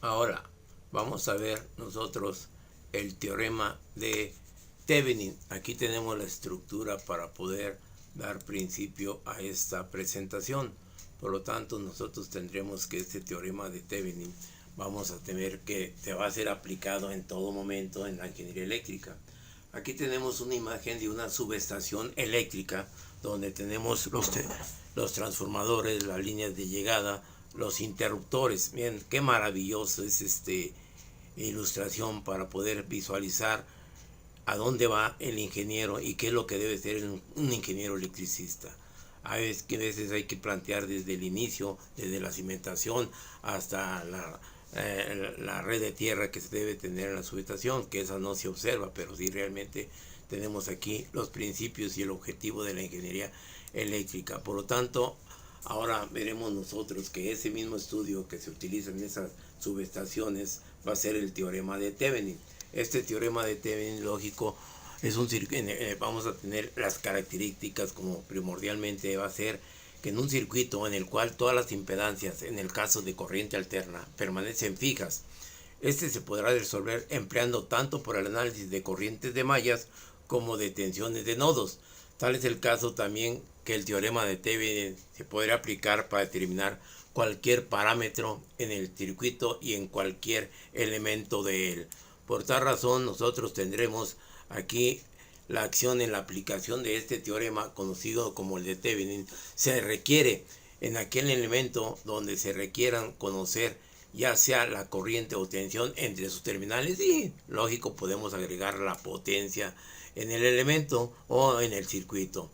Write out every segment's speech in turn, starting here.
Ahora vamos a ver nosotros el teorema de Thevenin. Aquí tenemos la estructura para poder dar principio a esta presentación. Por lo tanto, nosotros tendremos que este teorema de Thevenin vamos a tener que te va a ser aplicado en todo momento en la ingeniería eléctrica. Aquí tenemos una imagen de una subestación eléctrica donde tenemos los transformadores, las líneas de llegada, los interruptores. Bien, qué maravilloso es ilustración para poder visualizar a dónde va el ingeniero y qué es lo que debe ser un ingeniero electricista. A veces hay que plantear desde el inicio, desde la cimentación hasta la red de tierra que se debe tener en la subestación, que esa no se observa, pero sí realmente tenemos aquí los principios y el objetivo de la ingeniería eléctrica. Por lo tanto, ahora veremos nosotros que ese mismo estudio que se utiliza en esas subestaciones va a ser el teorema de Thevenin. Este teorema de Thevenin, lógico, es vamos a tener las características como primordialmente va a ser que en un circuito en el cual todas las impedancias, en el caso de corriente alterna, permanecen fijas, este se podrá resolver empleando tanto por el análisis de corrientes de mallas como de tensiones de nodos. Tal es el caso también que el teorema de Thevenin se podrá aplicar para determinar cualquier parámetro en el circuito y en cualquier elemento de él. Por tal razón, nosotros tendremos aquí la acción en la aplicación de este teorema conocido como el de Thevenin. Se requiere en aquel elemento donde se requieran conocer ya sea la corriente o tensión entre sus terminales y lógico podemos agregar la potencia en el elemento o en el circuito.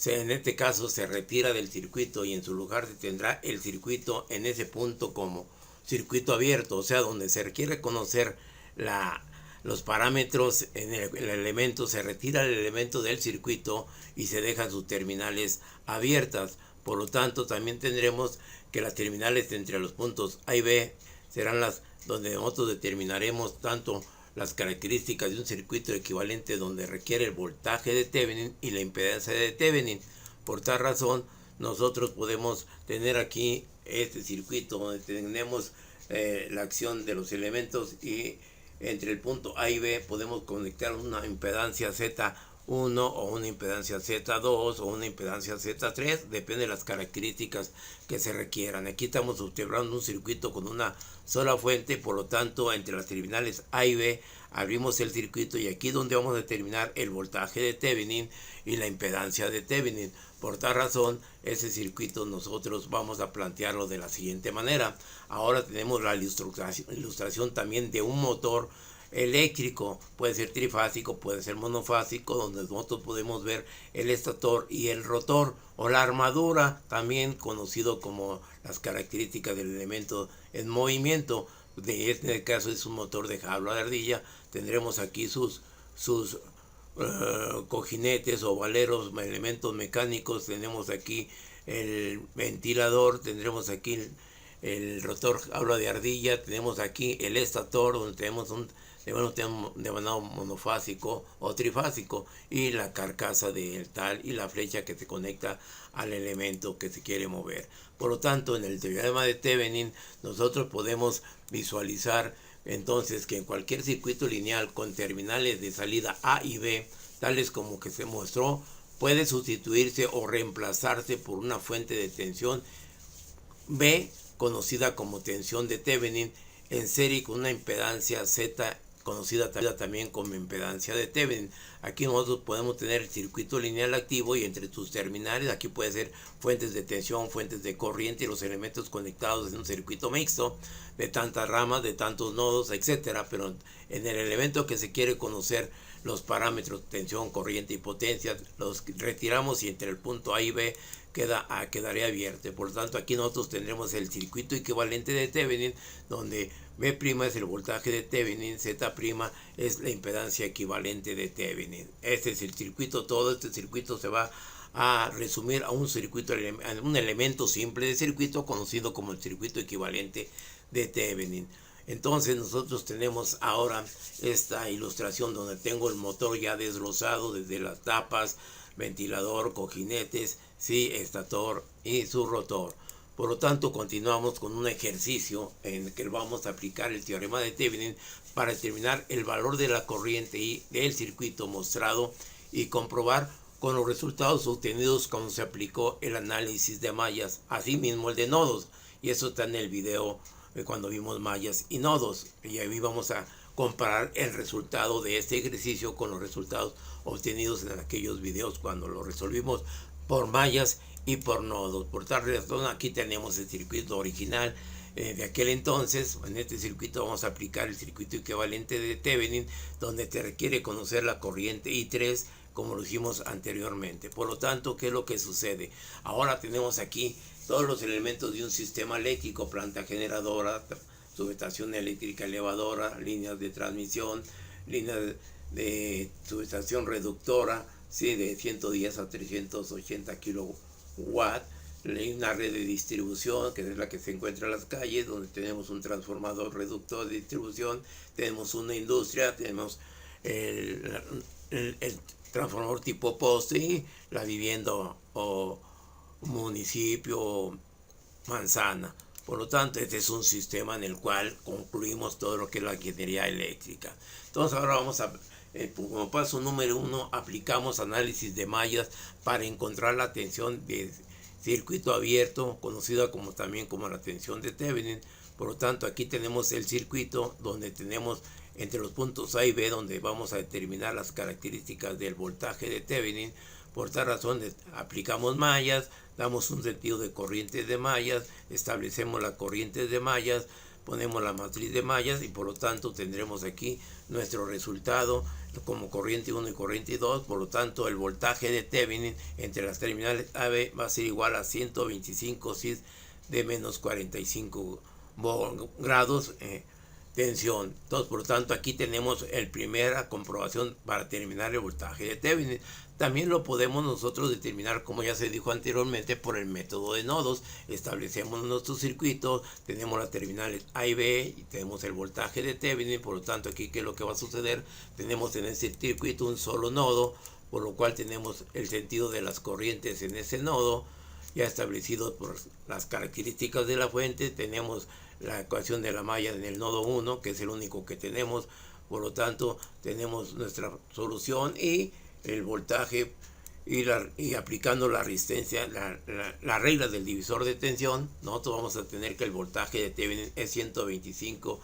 En este caso se retira del circuito y en su lugar se tendrá el circuito en ese punto como circuito abierto, o sea, donde se requiere conocer los parámetros en el elemento, se retira el elemento del circuito y se dejan sus terminales abiertas. Por lo tanto, también tendremos que las terminales entre los puntos A y B serán las donde nosotros determinaremos tanto las características de un circuito equivalente donde requiere el voltaje de Thevenin y la impedancia de Thevenin. Por tal razón, nosotros podemos tener aquí este circuito donde tenemos la acción de los elementos y entre el punto A y B podemos conectar una impedancia Z1 o una impedancia Z2 o una impedancia Z3, depende de las características que se requieran. Aquí estamos observando un circuito con una sola fuente, por lo tanto entre las terminales A y B abrimos el circuito y aquí es donde vamos a determinar el voltaje de Thevenin y la impedancia de Thevenin. Por tal razón, ese circuito nosotros vamos a plantearlo de la siguiente manera. Ahora tenemos la ilustración también de un motor eléctrico, puede ser trifásico, puede ser monofásico, donde nosotros podemos ver el estator y el rotor o la armadura, también conocido como las características del elemento en movimiento. De este caso es un motor de jaula de ardilla. Tendremos aquí sus cojinetes o valeros, elementos mecánicos. Tenemos aquí el ventilador, tendremos aquí el rotor jaula de ardilla, tenemos aquí el estator donde tenemos un devanado monofásico o trifásico y la carcasa del tal y la flecha que se conecta al elemento que se quiere mover. Por lo tanto, en el teorema de Thevenin nosotros podemos visualizar entonces que en cualquier circuito lineal con terminales de salida A y B, tales como que se mostró, puede sustituirse o reemplazarse por una fuente de tensión B, conocida como tensión de Thevenin, en serie con una impedancia Z, conocida también como impedancia de Thevenin. Aquí nosotros podemos tener el circuito lineal activo y entre sus terminales, aquí puede ser fuentes de tensión, fuentes de corriente y los elementos conectados en un circuito mixto de tantas ramas, de tantos nodos, etcétera. Pero en el elemento que se quiere conocer los parámetros tensión, corriente y potencia, los retiramos y entre el punto A y B quedaría abierto. Por lo tanto, aquí nosotros tendremos el circuito equivalente de Thevenin, donde B' es el voltaje de Thevenin, Z' es la impedancia equivalente de Thevenin. Este es el circuito, todo este circuito se va a resumir a un circuito, a un elemento simple de circuito conocido como el circuito equivalente de Thevenin. Entonces nosotros tenemos ahora esta ilustración donde tengo el motor ya desglosado desde las tapas, ventilador, cojinetes, sí, estator y su rotor. Por lo tanto, continuamos con un ejercicio en el que vamos a aplicar el teorema de Thevenin para determinar el valor de la corriente y del circuito mostrado y comprobar con los resultados obtenidos cuando se aplicó el análisis de mallas, asimismo el de nodos. Y eso está en el video cuando vimos mallas y nodos. Y ahí vamos a comparar el resultado de este ejercicio con los resultados obtenidos en aquellos videos cuando lo resolvimos por mallas y por nodos. Por tal razón, aquí tenemos el circuito original de aquel entonces. En este circuito vamos a aplicar el circuito equivalente de Thevenin, donde te requiere conocer la corriente I3 como lo hicimos anteriormente. Por lo tanto, ¿qué es lo que sucede? Ahora tenemos aquí todos los elementos de un sistema eléctrico: planta generadora, subestación eléctrica elevadora, líneas de transmisión, líneas de subestación reductora, ¿sí?, de 110 a 380 kilowatts, una red de distribución, que es la que se encuentra en las calles, donde tenemos un transformador reductor de distribución, tenemos una industria, tenemos el transformador tipo poste, y la vivienda o municipio o manzana. Por lo tanto, este es un sistema en el cual concluimos todo lo que es la ingeniería eléctrica. Entonces ahora vamos a, como paso número 1, aplicamos análisis de mallas para encontrar la tensión de circuito abierto, conocida como también como la tensión de Thevenin. Por lo tanto, aquí tenemos el circuito donde tenemos entre los puntos A y B, donde vamos a determinar las características del voltaje de Thevenin. Por tal razón aplicamos mallas, damos un sentido de corrientes de mallas, establecemos las corrientes de mallas, ponemos la matriz de mallas y por lo tanto tendremos aquí nuestro resultado como corriente 1 y corriente 2. Por lo tanto, el voltaje de Thevenin entre las terminales AB va a ser igual a 125 cis de menos 45 grados tensión. Entonces, por lo tanto, aquí tenemos la primera comprobación para determinar el voltaje de Thevenin. También lo podemos nosotros determinar, como ya se dijo anteriormente, por el método de nodos. Establecemos nuestro circuito, tenemos las terminales A y B y tenemos el voltaje de Thevenin. Por lo tanto, aquí, ¿qué es lo que va a suceder? Tenemos en ese circuito un solo nodo, por lo cual tenemos el sentido de las corrientes en ese nodo ya establecido por las características de la fuente. Tenemos la ecuación de la malla en el nodo 1, que es el único que tenemos. Por lo tanto, tenemos nuestra solución y el voltaje, y aplicando la resistencia, la regla del divisor de tensión, nosotros vamos a tener que el voltaje de Thevenin es 125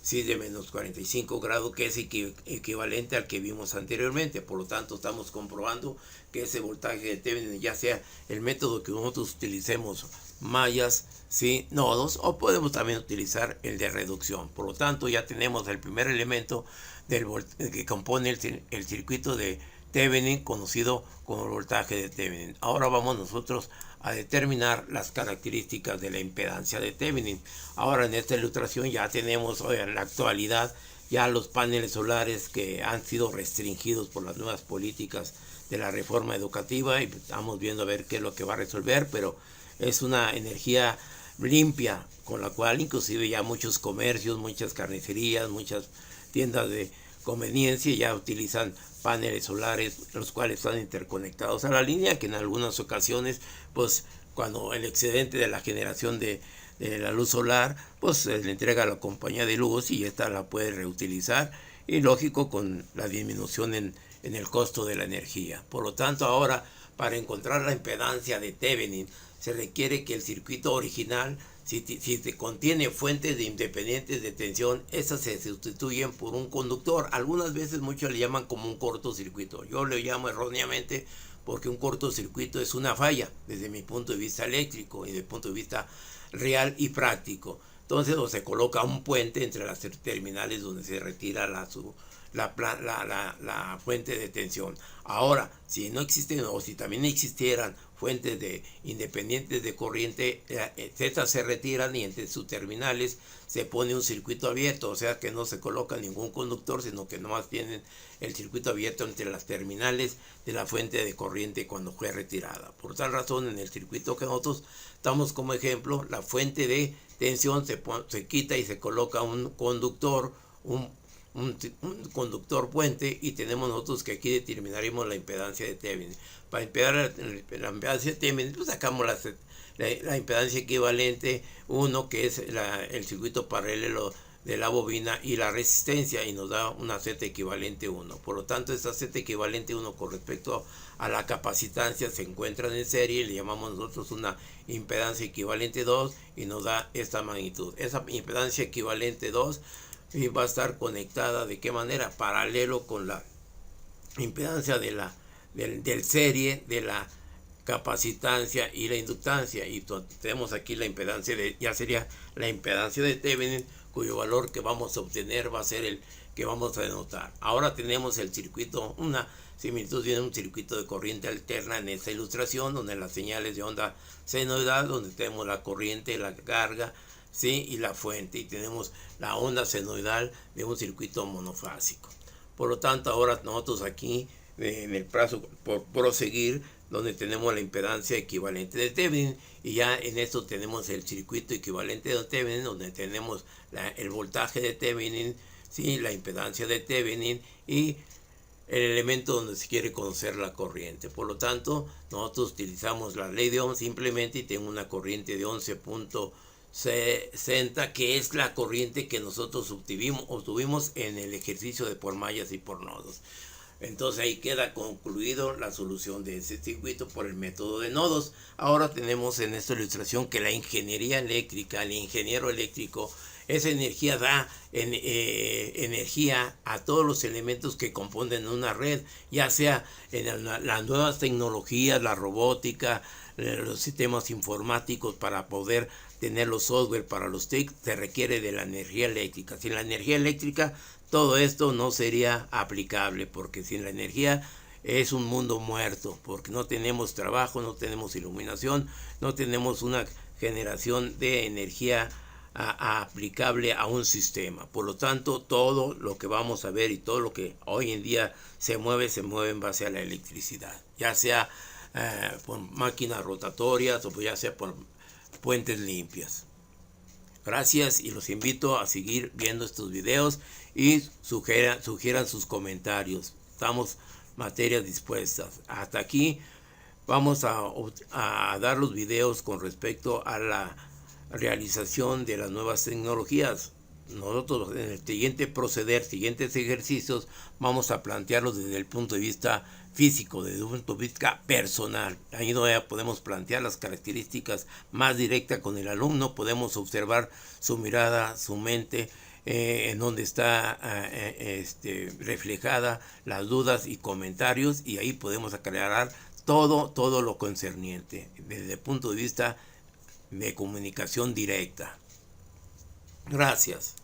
cis de menos 45 grados, que es equivalente al que vimos anteriormente. Por lo tanto, estamos comprobando que ese voltaje de Thevenin, ya sea el método que nosotros utilicemos, mallas, ¿sí?, nodos, o podemos también utilizar el de reducción. Por lo tanto, ya tenemos el primer elemento que compone el circuito de Thevenin, conocido como el voltaje de Thevenin. Ahora vamos nosotros a determinar las características de la impedancia de Thevenin. Ahora, en esta ilustración ya tenemos hoy en la actualidad ya los paneles solares que han sido restringidos por las nuevas políticas de la reforma educativa, y estamos viendo a ver qué es lo que va a resolver, pero es una energía limpia con la cual inclusive ya muchos comercios, muchas carnicerías, muchas tiendas de conveniencia ya utilizan paneles solares, los cuales están interconectados a la línea, que en algunas ocasiones, pues cuando el excedente de la generación de la luz solar, pues se le entrega a la compañía de luz y esta la puede reutilizar, y lógico, con la disminución en el costo de la energía. Por lo tanto, ahora, para encontrar la impedancia de Thevenin, se requiere que el circuito original, si contiene fuentes independientes de tensión, estas se sustituyen por un conductor. Algunas veces muchos le llaman como un cortocircuito. Yo le llamo erróneamente porque un cortocircuito es una falla desde mi punto de vista eléctrico y desde el punto de vista real y práctico. Entonces, o se coloca un puente entre las terminales donde se retira la fuente de tensión. Ahora, si no existen, o si también existieran fuentes independientes de corriente, estas se retiran y entre sus terminales se pone un circuito abierto, o sea que no se coloca ningún conductor, sino que nomás tienen el circuito abierto entre las terminales de la fuente de corriente cuando fue retirada. Por tal razón, en el circuito que nosotros estamos como ejemplo, la fuente de tensión se quita y se coloca un conductor, un un conductor puente, y tenemos nosotros que aquí determinaremos la impedancia de Thevenin. Para impedir la impedancia de Thevenin, pues sacamos la impedancia equivalente 1, que es el circuito paralelo de la bobina, y la resistencia, y nos da una Z equivalente 1. Por lo tanto, esta Z equivalente 1 con respecto a la capacitancia se encuentran en serie, le llamamos nosotros una impedancia equivalente 2, y nos da esta magnitud. Esa impedancia equivalente 2 va a estar conectada, ¿de qué manera? Paralelo con la impedancia del serie, de la capacitancia y la inductancia, y tenemos aquí la impedancia ya sería la impedancia de Thevenin, cuyo valor que vamos a obtener va a ser el que vamos a denotar. Ahora tenemos el circuito, una similitud de un circuito de corriente alterna en esta ilustración, donde las señales de onda senoidal, donde tenemos la corriente, la carga, ¿sí?, y la fuente, y tenemos la onda senoidal de un circuito monofásico. Por lo tanto, ahora nosotros aquí, en el plazo por proseguir, donde tenemos la impedancia equivalente de Thevenin, y ya en esto tenemos el circuito equivalente de Thevenin, donde tenemos el voltaje de Thevenin, ¿sí?, la impedancia de Thevenin y el elemento donde se quiere conocer la corriente. Por lo tanto, nosotros utilizamos la ley de Ohm simplemente, y tengo una corriente de 11.60, que es la corriente que nosotros obtuvimos en el ejercicio de por mallas y por nodos. Entonces ahí queda concluido la solución de ese circuito por el método de nodos. Ahora tenemos en esta ilustración que la ingeniería eléctrica, el ingeniero eléctrico, esa energía da energía a todos los elementos que componen una red, ya sea en las nuevas tecnologías, la robótica, los sistemas informáticos. Para poder tener los software para los TIC se requiere de la energía eléctrica. Sin la energía eléctrica todo esto no sería aplicable, porque sin la energía es un mundo muerto, porque no tenemos trabajo, no tenemos iluminación, no tenemos una generación de energía aplicable a un sistema. Por lo tanto, todo lo que vamos a ver y todo lo que hoy en día se mueve en base a la electricidad, ya sea por máquinas rotatorias o ya sea por puentes limpias. Gracias, y los invito a seguir viendo estos videos y sugieran sus comentarios. Estamos materias dispuestas. Hasta aquí vamos a dar los videos con respecto a la realización de las nuevas tecnologías. Nosotros en el siguientes ejercicios, vamos a plantearlos desde el punto de vista físico, desde un punto de vista personal. Ahí donde podemos plantear las características más directas con el alumno, podemos observar su mirada, su mente, en donde está reflejada las dudas y comentarios, y ahí podemos aclarar todo lo concerniente desde el punto de vista de comunicación directa. Gracias.